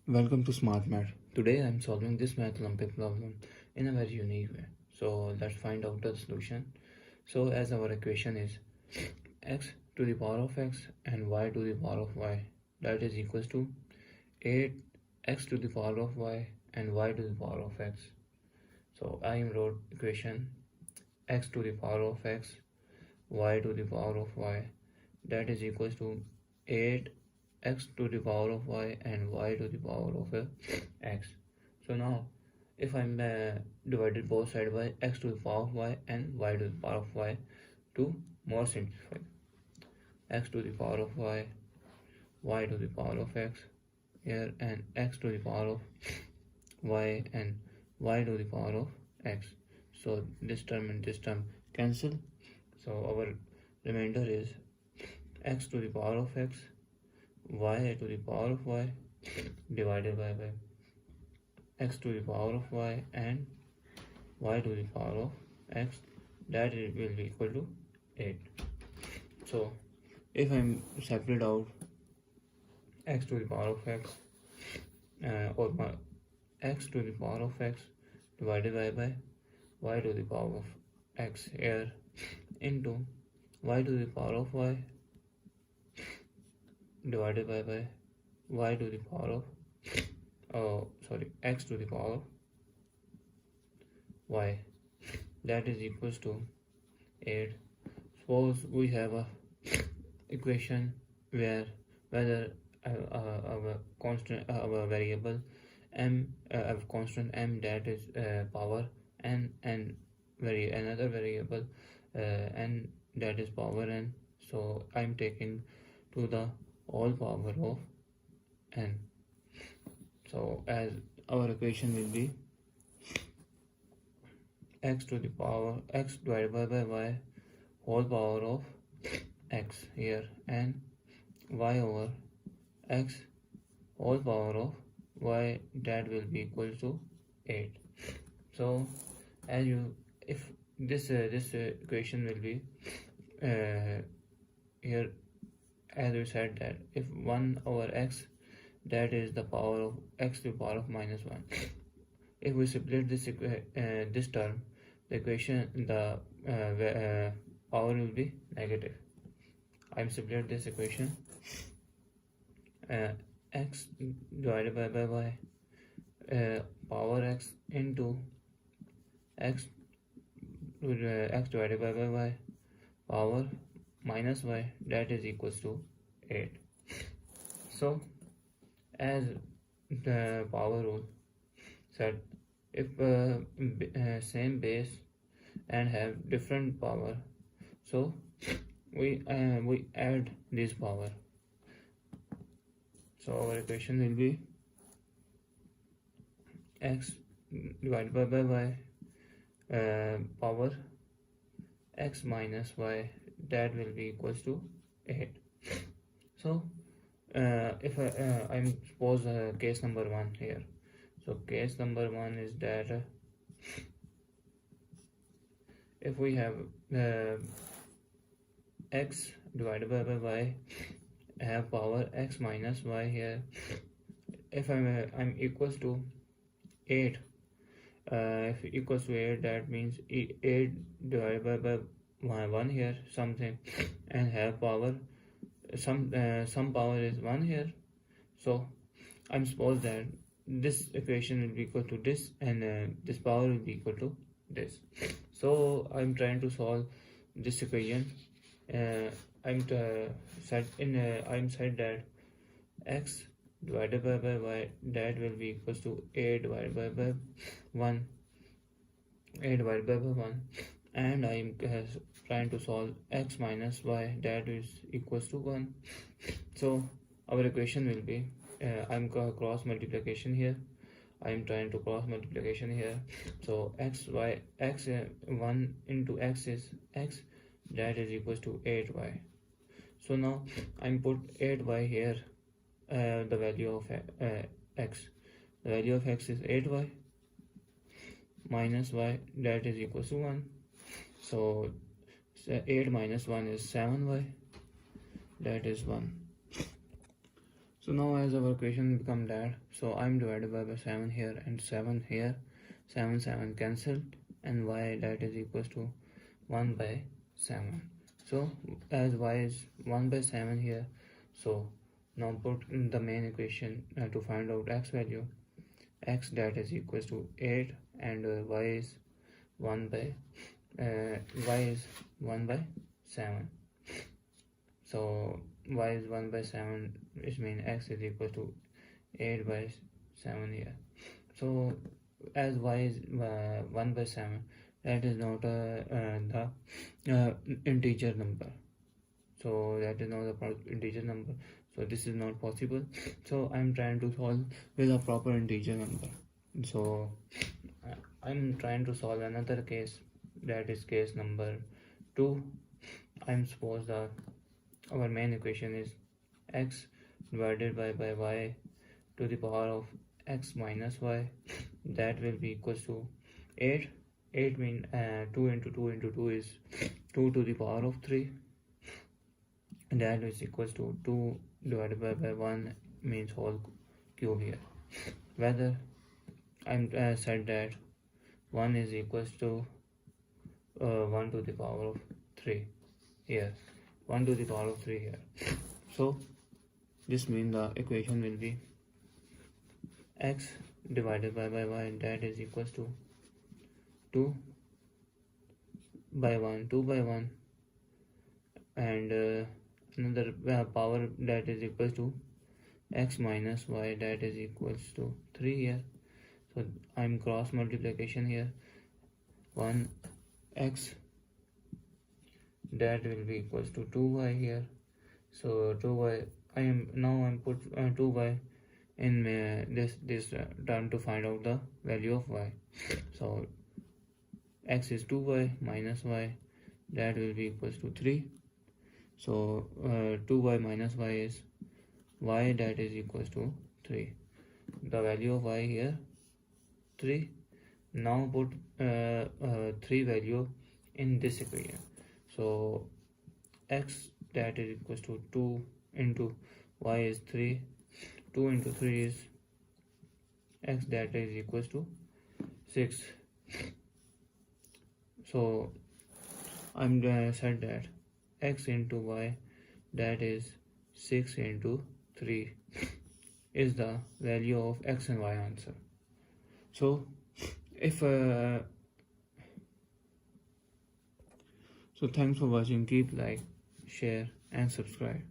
Welcome to Smart Math. Today I am solving this Math Olympiad problem in a very unique way. So let's find out the solution. So as our equation is x to the power of x and y to the power of y, that is equals to 8x to the power of y and y to the power of x. So I wrote equation x to the power of x, y to the power of y, that is equals to 8x to the power of y and y to the power of x. So now if I'm divided both sides by x to the power of y and y to the power of y to more simplify, x to the power of y, y to the power of x here, and x to the power of y and y to the power of x. So this term and this term cancel, so our remainder is x to the power of x, y to the power of y divided by x to the power of y and y to the power of x, that will be equal to 8. So if I'm separate out x to the power of x or x to the power of x divided by y to the power of x here into y to the power of y divided by y to the power of x to the power of y, that is equals to 8. Suppose we have a equation where whether our constant our variable m constant m, that is power n, and another variable n, that is power n. So I'm taking to the all power of n. So as our equation will be x to the power x divided by y whole power of x here, and y over x whole power of y, that will be equal to 8. So as you, if this equation will be here, as we said that if 1 over x, that is the power of x to the power of minus 1. If we split this this term, the equation, the power will be negative. I'm split this equation, x divided by y power x into x x divided by y power minus y, that is equals to 8. So as the power rule said, if same base and have different power, so we add this power. So our equation will be x divided by y power x minus y, that will be equals to 8. So if I'm suppose case number 1 here. So case number 1 is that if we have x divided by y have power x minus y here, if I'm equals to 8, if equals to 8, that means 8 divided by 1 here something, and have power some power is 1 here. So I'm suppose that this equation will be equal to this, and this power will be equal to this. So I'm trying to solve this equation. I'm said that x divided by y, that will be equals to 8 divided by 1, 8 divided by 1, and I'm trying to solve x minus y, that is equals to 1. So our equation will be I'm cross multiplication here. I'm trying to cross multiplication here. So x 1 into x is x, that is equals to 8y. So now I'm put 8y here, the value of x. The value of x is 8y minus y, that is equals to 1. So 8 minus 1 is 7y, that is 1. So now as our equation become that, so I'm divided by 7 here and 7 here, 7 cancel, and y that is equals to 1 by 7. So as y is 1 by 7 here, so now put in the main equation to find out x value. X that is equals to 8 and y is 1 by 7. So y is 1 by 7, which means x is equal to 8 by 7 here. So as y is 1 by 7, that is not the integer number. So that is not the integer number. So this is not possible. So I'm trying to solve with a proper integer number. So I'm trying to solve another case, that is case number 2. I'm suppose that our main equation is x divided by y to the power of x minus y, that will be equals to 8. 8 means 2 into 2 into 2 is 2 to the power of 3, and that is equals to 2 divided by 1 means whole cube here. Whether I'm said that 1 is equals to 1 to the power of 3 here, 1 to the power of 3 here. So this means the equation will be x divided by y, that is equals to 2 by 1, 2 by 1, and another power that is equals to x minus y, that is equals to 3 here. So I'm cross multiplication here, 1 x that will be equals to 2y here. So 2y, I'm put 2y in this term to find out the value of y. So x is 2y minus y, that will be equals to 3. So 2y minus y is y, that is equals to 3. The value of y here 3. Now put 3 value in this equation. So x that is equals to 2 into y is 3. 2 into 3 is x, that is equals to 6. So I'm said that x into y, that is 6 into 3, is the value of x and y answer. So if so thanks for watching. Keep like, share and subscribe.